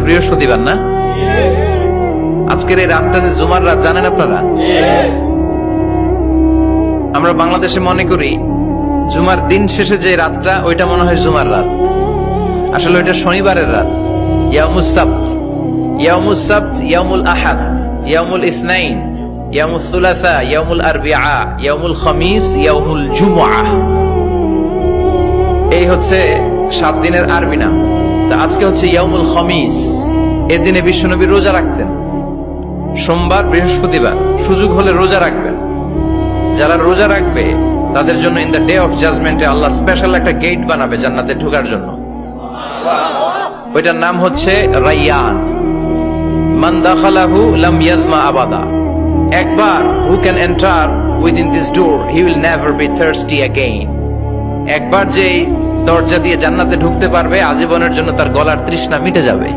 বৃহস্পতিবার না? আজকের এই রাতটা যে জুমার রাত জানেন আপনারা? আমরা বাংলাদেশে মনে করি জুমার দিন শেষে যে রাতটা ওইটা মনে হয় জুমার রাত, আসলে ওইটা শনিবারের রাত। ইয়াউমুস সাবত, ইয়াউমুস সাবত, ইয়াউমুল আহাদ, ইয়াউমুল ইসনাইন, ইয়াউমুল সুলাসা, ইয়াউমুল আরবিআ, ইয়াউমুল খামিস, ইয়াউমুল জুমআ। এই হচ্ছে 7 দিনের আরবি নাম। তা আজকে হচ্ছে ইয়াউমুল খামিস। এর দিনে বিশ্বনবী রোজা রাখতেন, সোমবার বৃহস্পতিবার সুযোগ হলে রোজা রাখবেন। যারা রোজা রাখবে তাদের জন্য ইন দ্য ডে অফ জাজমেন্টে আল্লাহ স্পেশাল একটা গেট বানাবে জান্নাতে ঢোকার জন্য। ওইটার নাম হচ্ছে রাইয়ান। মান দাখালাহু লাম ইয়াজমা আবাদা। একবার who can enter within this door he will never be thirsty again. একবার যে দরজা দিয়ে জান্নাতে ঢুকতে পারবে আজীবনের জন্য তার গলার তৃষ্ণা মিটে যাবে।